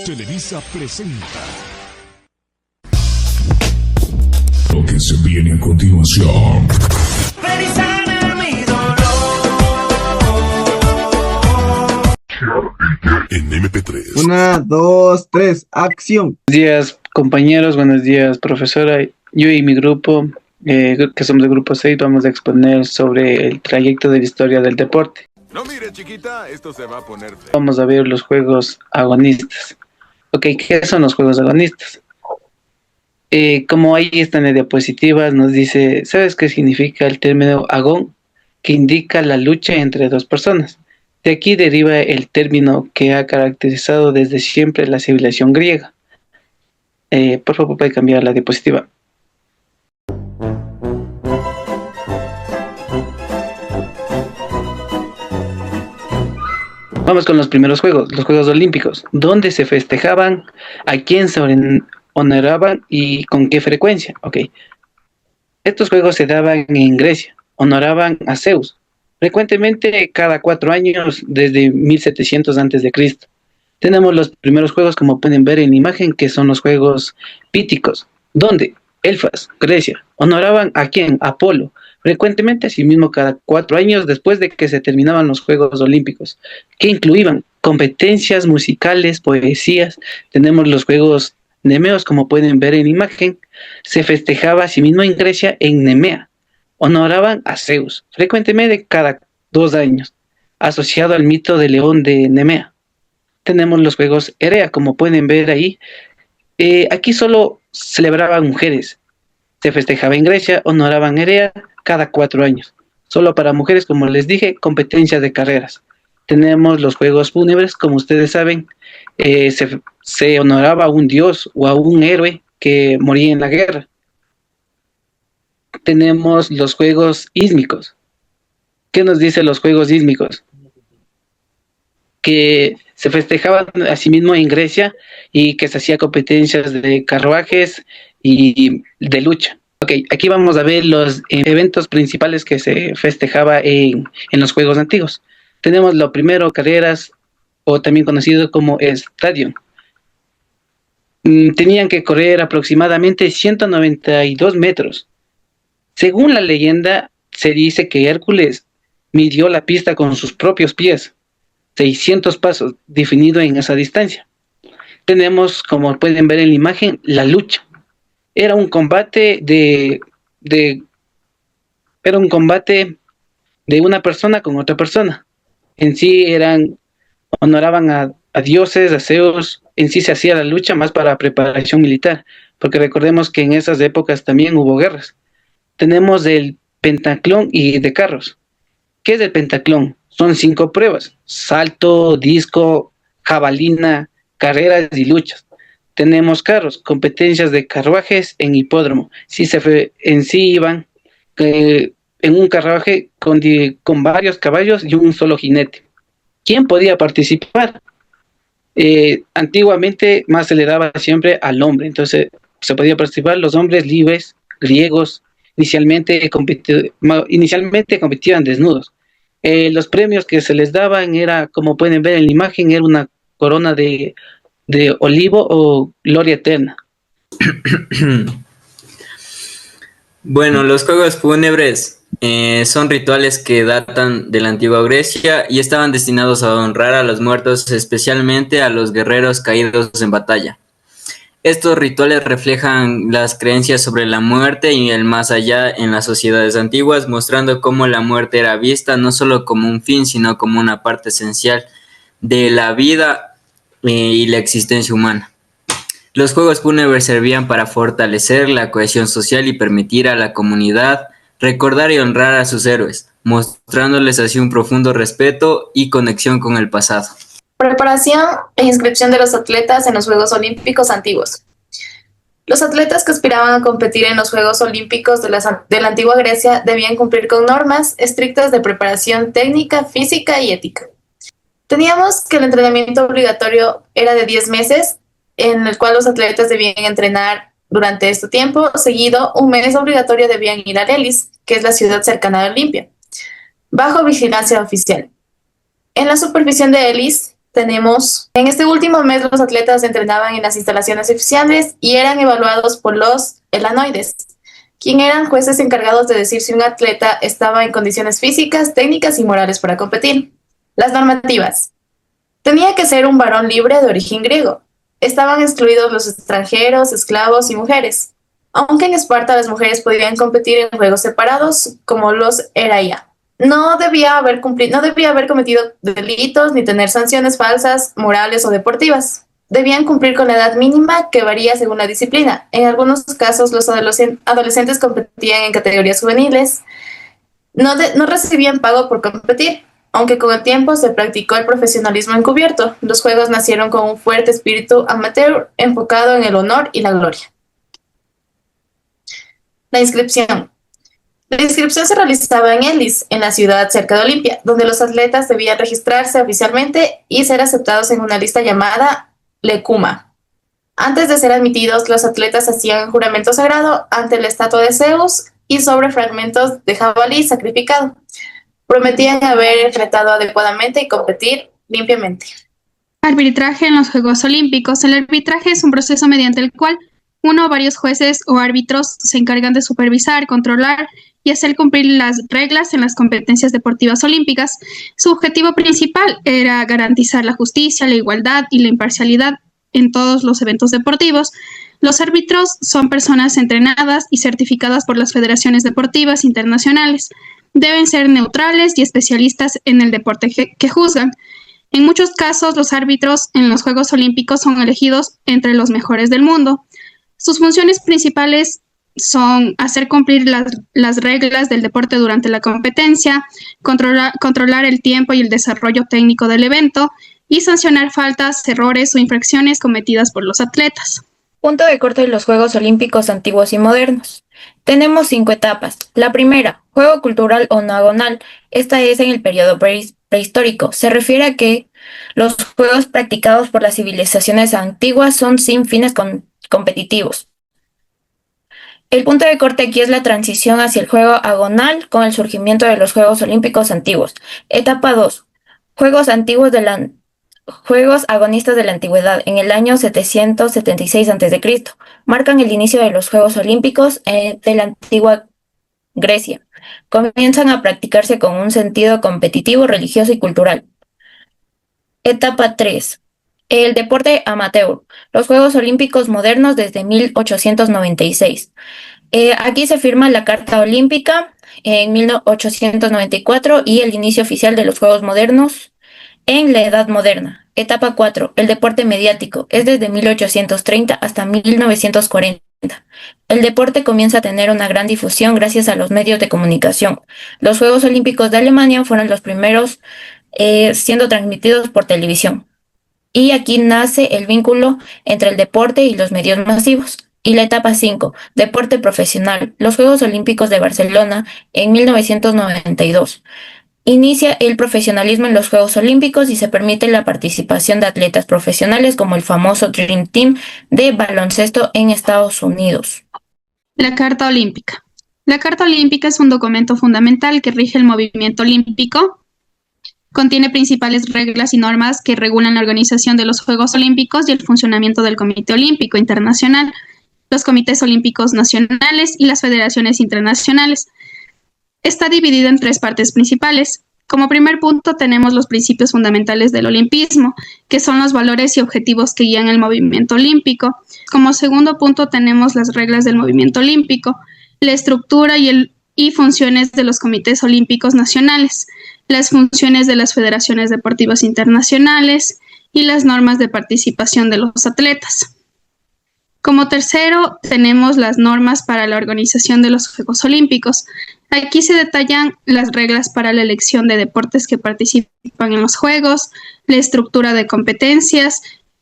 Televisa presenta lo que se viene a continuación. En MP3. 1, 2, 3, acción. Buenos días, compañeros, buenos días, profesora. Yo y mi grupo, que somos del grupo 6, vamos a exponer sobre el trayecto de la historia del deporte. No mire, chiquita, esto se va a poner feo. Vamos a ver los juegos agonistas. Ok, ¿qué son los juegos agonistas? Como ahí está en la diapositiva, nos dice, ¿sabes qué significa el término agón? Que indica la lucha entre dos personas. De aquí deriva el término que ha caracterizado desde siempre la civilización griega. Por favor, puede cambiar la diapositiva. Vamos con los primeros juegos, los Juegos Olímpicos, donde se festejaban, a quién se honoraban y con qué frecuencia. Ok. Estos juegos se daban en Grecia, honoraban a Zeus, frecuentemente cada 4 años desde 1700 a.C. Tenemos los primeros juegos, como pueden ver en la imagen, que son los Juegos Píticos, donde Elfas, Grecia, honoraban a quién, a Apolo, frecuentemente asimismo cada 4 años después de que se terminaban los Juegos Olímpicos, que incluían competencias musicales, poesías. Tenemos los Juegos Nemeos, como pueden ver en la imagen, se festejaba asimismo en Grecia, en Nemea, honoraban a Zeus, frecuentemente cada 2 años, asociado al mito del león de Nemea. Tenemos los Juegos Erea, como pueden ver ahí. Aquí solo celebraban mujeres. Se festejaba en Grecia, honoraban a Erea cada 4 años. Solo para mujeres, como les dije, competencias de carreras. Tenemos los Juegos Fúnebres, como ustedes saben, se honoraba a un dios o a un héroe que moría en la guerra. Tenemos los Juegos Ísmicos. ¿Qué nos dicen los Juegos Ísmicos? Que se festejaban asimismo en Grecia y que se hacía competencias de carruajes y de lucha. Ok, aquí vamos a ver los eventos principales que se festejaba en los Juegos antiguos. Tenemos lo primero, carreras, o también conocido como Stadium. Tenían que correr aproximadamente 192 metros. Según la leyenda, se dice que Hércules midió la pista con sus propios pies, 600 pasos, definido en esa distancia. Tenemos, como pueden ver en la imagen, la lucha. Era un combate de una persona con otra persona. En sí honoraban a dioses, a Zeus. En sí se hacía la lucha más para preparación militar, porque recordemos que en esas épocas también hubo guerras. Tenemos el pentatlón y de carros. ¿Qué es el pentatlón? Son 5 pruebas: salto, disco, jabalina, carreras y luchas. Tenemos carros, competencias de carruajes en hipódromo. En sí iban en un carruaje con varios caballos y un solo jinete. ¿Quién podía participar? Antiguamente más se le daba siempre al hombre, entonces se podía participar los hombres libres, griegos. Inicialmente competían desnudos. Los premios que se les daban era, como pueden ver en la imagen, era una corona de olivo o gloria eterna. Bueno, los Juegos Fúnebres son rituales que datan de la antigua Grecia y estaban destinados a honrar a los muertos, especialmente a los guerreros caídos en batalla. Estos rituales reflejan las creencias sobre la muerte y el más allá en las sociedades antiguas, mostrando cómo la muerte era vista no solo como un fin, sino como una parte esencial de la vida y la existencia humana. Los Juegos Fúnebres servían para fortalecer la cohesión social y permitir a la comunidad recordar y honrar a sus héroes, mostrándoles así un profundo respeto y conexión con el pasado. Preparación e inscripción de los atletas en los Juegos Olímpicos antiguos. Los atletas que aspiraban a competir en los Juegos Olímpicos de la antigua Grecia debían cumplir con normas estrictas de preparación técnica, física y ética. Teníamos que el entrenamiento obligatorio era de 10 meses, en el cual los atletas debían entrenar durante este tiempo. Seguido, un mes obligatorio debían ir a Elis, que es la ciudad cercana a Olimpia, bajo vigilancia oficial. En la supervisión de Elis tenemos, en este último mes los atletas entrenaban en las instalaciones oficiales y eran evaluados por los elanoides, quien eran jueces encargados de decir si un atleta estaba en condiciones físicas, técnicas y morales para competir. Las normativas. Tenía que ser un varón libre de origen griego. Estaban excluidos los extranjeros, esclavos y mujeres, aunque en Esparta las mujeres podían competir en juegos separados como los Heraia. No debía haber cometido delitos ni tener sanciones falsas, morales o deportivas. Debían cumplir con la edad mínima que varía según la disciplina. En algunos casos los adolescentes competían en categorías juveniles. No recibían pago por competir, aunque con el tiempo se practicó el profesionalismo encubierto. Los juegos nacieron con un fuerte espíritu amateur enfocado en el honor y la gloria. La inscripción. La inscripción se realizaba en Elis, en la ciudad cerca de Olimpia, donde los atletas debían registrarse oficialmente y ser aceptados en una lista llamada Lecuma. Antes de ser admitidos, los atletas hacían juramento sagrado ante la estatua de Zeus y sobre fragmentos de jabalí sacrificado. Prometían haber tratado adecuadamente y competir limpiamente. Arbitraje en los Juegos Olímpicos. El arbitraje es un proceso mediante el cual uno o varios jueces o árbitros se encargan de supervisar, controlar y hacer cumplir las reglas en las competencias deportivas olímpicas. Su objetivo principal era garantizar la justicia, la igualdad y la imparcialidad en todos los eventos deportivos. Los árbitros son personas entrenadas y certificadas por las federaciones deportivas internacionales. Deben ser neutrales y especialistas en el deporte que juzgan. En muchos casos, los árbitros en los Juegos Olímpicos son elegidos entre los mejores del mundo. Sus funciones principales son hacer cumplir las reglas del deporte durante la competencia, controlar el tiempo y el desarrollo técnico del evento y sancionar faltas, errores o infracciones cometidas por los atletas. Punto de corte de los Juegos Olímpicos antiguos y modernos. Tenemos 5 etapas. La primera, juego cultural o noagonal. Esta es en el periodo prehistórico. Se refiere a que los juegos practicados por las civilizaciones antiguas son sin fines competitivos. El punto de corte aquí es la transición hacia el juego agonal con el surgimiento de los Juegos Olímpicos antiguos. Etapa 2. Juegos agonistas de la antigüedad, en el año 776 a.C. Marcan el inicio de los Juegos Olímpicos de la antigua Grecia. Comienzan a practicarse con un sentido competitivo, religioso y cultural. Etapa 3. El deporte amateur. Los Juegos Olímpicos modernos desde 1896. Aquí se firma la Carta Olímpica en 1894 y el inicio oficial de los Juegos modernos en la Edad Moderna. Etapa 4. El deporte mediático. Es desde 1830 hasta 1940. El deporte comienza a tener una gran difusión gracias a los medios de comunicación. Los Juegos Olímpicos de Alemania fueron los primeros siendo transmitidos por televisión. Y aquí nace el vínculo entre el deporte y los medios masivos. Y la etapa 5, deporte profesional. Los Juegos Olímpicos de Barcelona en 1992. Inicia el profesionalismo en los Juegos Olímpicos y se permite la participación de atletas profesionales como el famoso Dream Team de baloncesto en Estados Unidos. La Carta Olímpica. La Carta Olímpica es un documento fundamental que rige el movimiento olímpico. Contiene principales reglas y normas que regulan la organización de los Juegos Olímpicos y el funcionamiento del Comité Olímpico Internacional, los comités olímpicos nacionales y las federaciones internacionales. Está dividida en 3 partes principales. Como primer punto tenemos los principios fundamentales del olimpismo, que son los valores y objetivos que guían el movimiento olímpico. Como segundo punto tenemos las reglas del movimiento olímpico, la estructura y funciones de los comités olímpicos nacionales, las funciones de las federaciones deportivas internacionales y las normas de participación de los atletas. Como tercero, tenemos las normas para la organización de los Juegos Olímpicos. Aquí se detallan las reglas para la elección de deportes que participan en los Juegos, la estructura de competencias,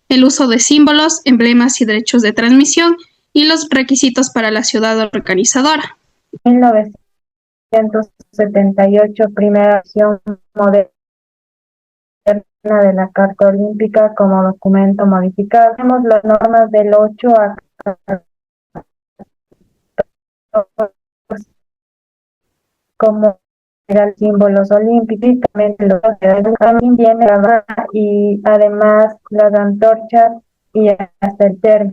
el uso de símbolos, emblemas y derechos de transmisión y los requisitos para la ciudad organizadora. 1978, primera versión moderna de la Carta Olímpica como documento modificado. Tenemos las normas del 8 a 14 como símbolos olímpicos, también viene la barra y además las antorchas y hasta el termo.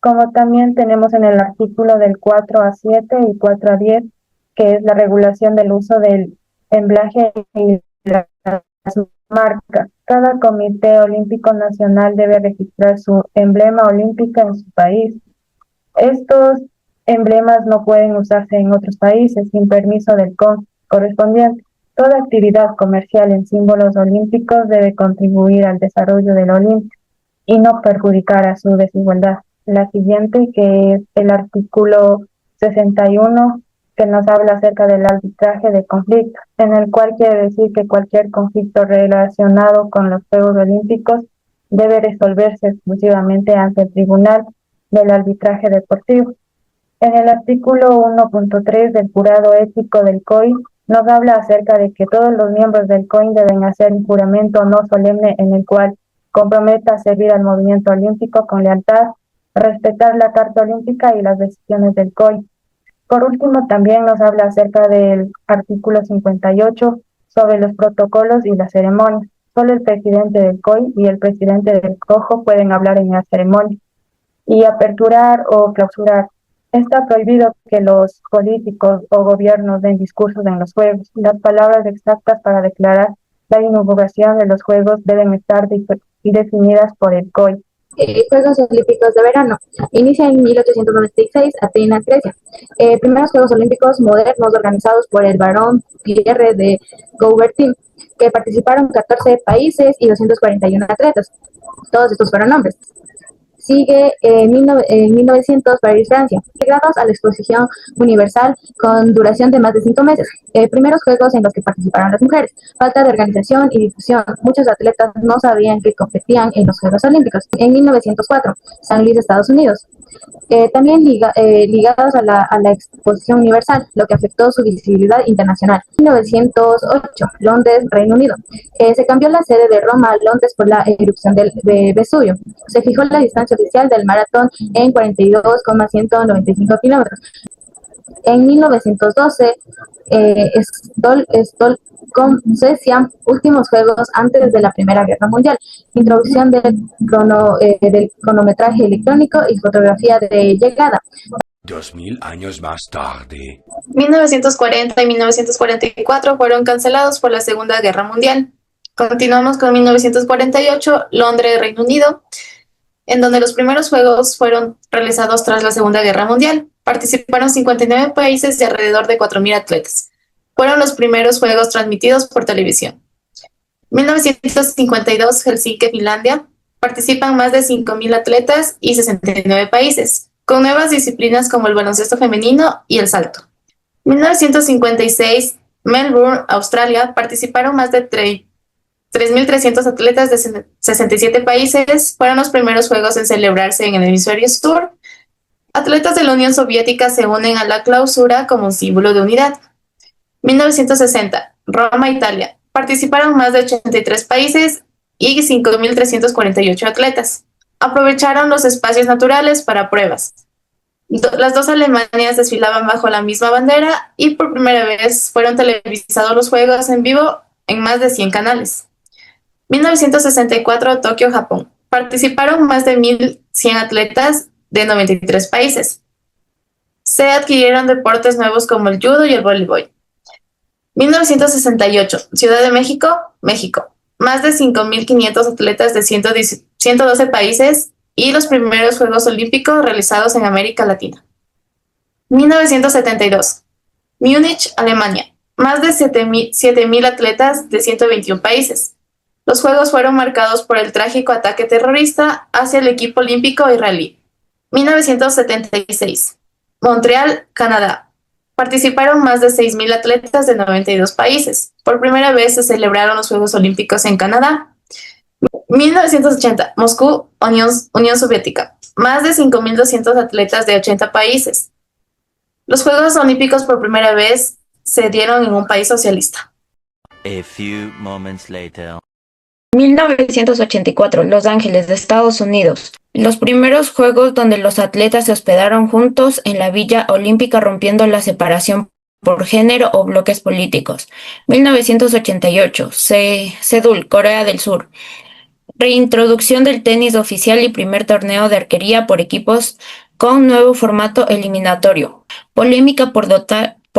Como también tenemos en el artículo del 4 a 7 y 4 a 10, que es la regulación del uso del emblaje y la marca. Cada Comité Olímpico Nacional debe registrar su emblema olímpico en su país. Estos emblemas no pueden usarse en otros países sin permiso del correspondiente. Toda actividad comercial en símbolos olímpicos debe contribuir al desarrollo del Olimpia y no perjudicar a su desigualdad. La siguiente, que es el artículo 61, que nos habla acerca del arbitraje de conflictos, en el cual quiere decir que cualquier conflicto relacionado con los Juegos Olímpicos debe resolverse exclusivamente ante el Tribunal del Arbitraje Deportivo. En el artículo 1.3 del jurado ético del COI nos habla acerca de que todos los miembros del COI deben hacer un juramento no solemne en el cual comprometa a servir al movimiento olímpico con lealtad, respetar la Carta Olímpica y las decisiones del COI. Por último, también nos habla acerca del artículo 58 sobre los protocolos y las ceremonias. Solo el presidente del COI y el presidente del COJO pueden hablar en la ceremonia. Y aperturar o clausurar. Está prohibido que los políticos o gobiernos den discursos en los Juegos. Las palabras exactas para declarar la inauguración de los Juegos deben estar definidas por el COI. Juegos Olímpicos de Verano. Inicia en 1896, Atenas, Grecia. Primeros Juegos Olímpicos modernos organizados por el barón Pierre de Coubertin, que participaron 14 países y 241 atletas. Todos estos fueron hombres. Sigue en 1900 París, Francia, integrados a la Exposición Universal con duración de más de 5 meses. Primeros juegos en los que participaron las mujeres. Falta de organización y difusión. Muchos atletas no sabían que competían en los Juegos Olímpicos. En 1904, San Luis, Estados Unidos. También ligados a la Exposición Universal, lo que afectó su visibilidad internacional. 1908, Londres, Reino Unido. Se cambió la sede de Roma a Londres por la erupción de Vesubio. Se fijó la distancia oficial del maratón en 42,195 kilómetros. En 1912, Stockholm, Suecia, últimos juegos antes de la Primera Guerra Mundial. Introducción del cronometraje electrónico y fotografía de llegada. 2000 años más tarde. 1940 y 1944 fueron cancelados por la Segunda Guerra Mundial. Continuamos con 1948, Londres, Reino Unido, en donde los primeros juegos fueron realizados tras la Segunda Guerra Mundial. Participaron 59 países y alrededor de 4.000 atletas. Fueron los primeros juegos transmitidos por televisión. 1952, Helsinki, Finlandia. Participan más de 5.000 atletas y 69 países, con nuevas disciplinas como el baloncesto femenino y el salto. 1956, Melbourne, Australia. Participaron más de 3.300 atletas de 67 países. Fueron los primeros juegos en celebrarse en el hemisferio sur. Atletas de la Unión Soviética se unen a la clausura como un símbolo de unidad. 1960, Roma, Italia. Participaron más de 83 países y 5.348 atletas. Aprovecharon los espacios naturales para pruebas. Las dos Alemanias desfilaban bajo la misma bandera y por primera vez fueron televisados los juegos en vivo en más de 100 canales. 1964, Tokio, Japón. Participaron más de 1.100 atletas de 93 países. Se adquirieron deportes nuevos como el judo y el voleibol. 1968, Ciudad de México, México. Más de 5.500 atletas de 112 países y los primeros Juegos Olímpicos realizados en América Latina. 1972, Múnich, Alemania. Más de 7.000 atletas de 121 países. Los Juegos fueron marcados por el trágico ataque terrorista hacia el equipo olímpico israelí. 1976, Montreal, Canadá. Participaron más de 6.000 atletas de 92 países. Por primera vez se celebraron los Juegos Olímpicos en Canadá. 1980, Moscú, Unión Soviética. Más de 5.200 atletas de 80 países. Los Juegos Olímpicos por primera vez se dieron en un país socialista. A few moments later. 1984, Los Ángeles, de Estados Unidos. Los primeros juegos donde los atletas se hospedaron juntos en la Villa Olímpica, rompiendo la separación por género o bloques políticos. 1988, Seúl, Corea del Sur. Reintroducción del tenis oficial y primer torneo de arquería por equipos con nuevo formato eliminatorio. Polémica por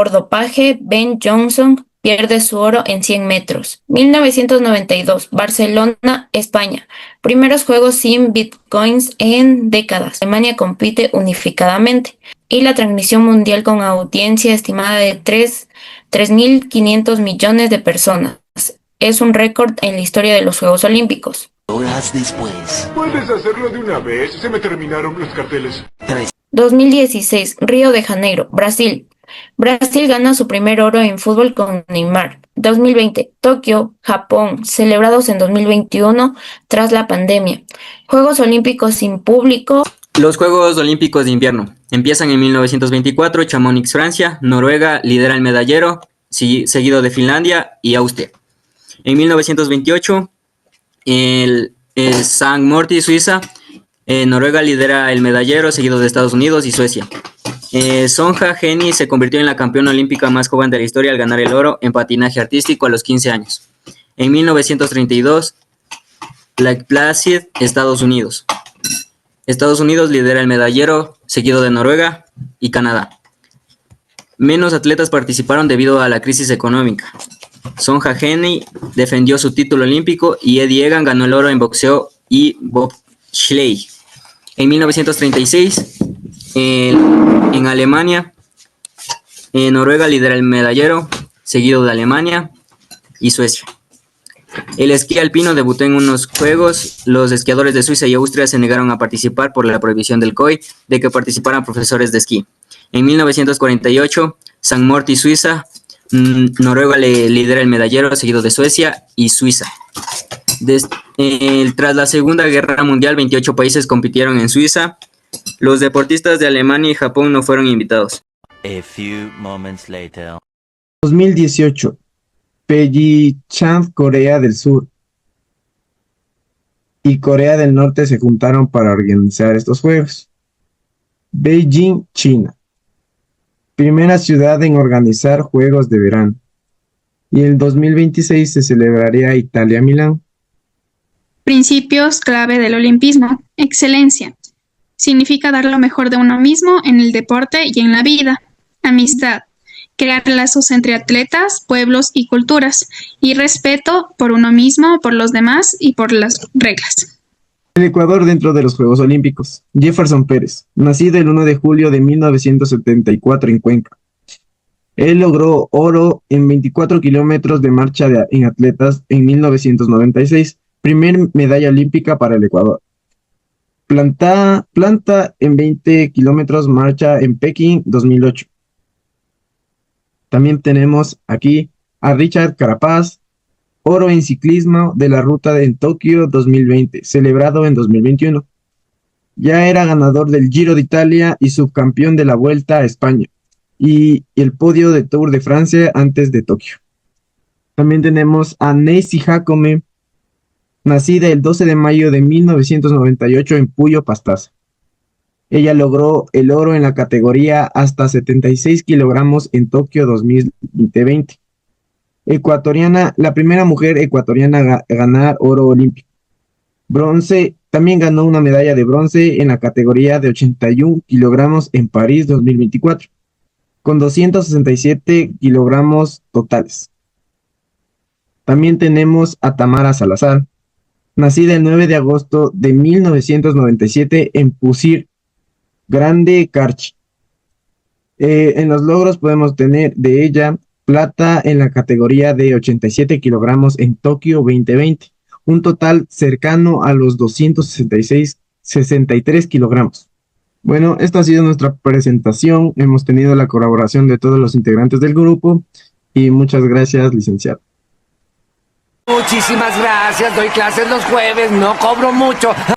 dopaje, Ben Johnson pierde su oro en 100 metros. 1992, Barcelona, España. Primeros juegos sin bitcoins en décadas. Alemania compite unificadamente. Y la transmisión mundial con audiencia estimada de 3.500 millones de personas. Es un récord en la historia de los Juegos Olímpicos. Horas después. ¿Puedes hacerlo de una vez? Se me terminaron los carteles. 2016, Río de Janeiro, Brasil. Brasil gana su primer oro en fútbol con Neymar. 2020, Tokio, Japón, celebrados en 2021 tras la pandemia. Juegos Olímpicos sin público. Los Juegos Olímpicos de Invierno empiezan en 1924, Chamonix, Francia. Noruega lidera el medallero, seguido de Finlandia y Austria. En 1928, el St. Morty, Suiza. Noruega lidera el medallero, seguido de Estados Unidos y Suecia. Sonja Henie se convirtió en la campeona olímpica más joven de la historia al ganar el oro en patinaje artístico a los 15 años. En 1932, Lake Placid, Estados Unidos. Estados Unidos lidera el medallero, seguido de Noruega y Canadá. Menos atletas participaron debido a la crisis económica. Sonja Henie defendió su título olímpico y Eddie Egan ganó el oro en boxeo y bobsleigh. En 1936, en Alemania, Noruega lidera el medallero, seguido de Alemania y Suecia. El esquí alpino debutó en unos juegos. Los esquiadores de Suiza y Austria se negaron a participar por la prohibición del COI de que participaran profesores de esquí. En 1948, St. Morty, Suiza. Noruega lidera el medallero, seguido de Suecia y Suiza. Tras la Segunda Guerra Mundial, 28 países compitieron en Suiza. Los deportistas de Alemania y Japón no fueron invitados. A few moments later. 2018, Pyeongchang, Corea del Sur y Corea del Norte se juntaron para organizar estos juegos. Beijing, China. Primera ciudad en organizar juegos de verano. Y el 2026 se celebraría Italia-Milán. Principios clave del olimpismo. Excelencia. Significa dar lo mejor de uno mismo en el deporte y en la vida. Amistad. Crear lazos entre atletas, pueblos y culturas. Y respeto por uno mismo, por los demás y por las reglas. El Ecuador dentro de los Juegos Olímpicos. Jefferson Pérez, nacido el 1 de julio de 1974 en Cuenca. Él logró oro en 24 kilómetros de marcha en atletas en 1996, primer medalla olímpica para el Ecuador. Planta en 20 kilómetros marcha en Pekín 2008. También tenemos aquí a Richard Carapaz, oro en ciclismo de la ruta en Tokio 2020, celebrado en 2021. Ya era ganador del Giro de Italia y subcampeón de la Vuelta a España y el podio de Tour de Francia antes de Tokio. También tenemos a Neisy Jacome, nacida el 12 de mayo de 1998 en Puyo, Pastaza. Ella logró el oro en la categoría hasta 76 kilogramos en Tokio 2020. Ecuatoriana, la primera mujer ecuatoriana a ganar oro olímpico. Bronce, también ganó una medalla de bronce en la categoría de 81 kilogramos en París 2024, con 267 kilogramos totales. También tenemos a Tamara Salazar, nacida el 9 de agosto de 1997 en Pusir, Grande Carchi. En los logros podemos tener de ella plata en la categoría de 87 kilogramos en Tokio 2020, un total cercano a los 263 kilogramos. Bueno, esta ha sido nuestra presentación. Hemos tenido la colaboración de todos los integrantes del grupo y muchas gracias, licenciado. Muchísimas gracias, doy clases los jueves, no cobro mucho.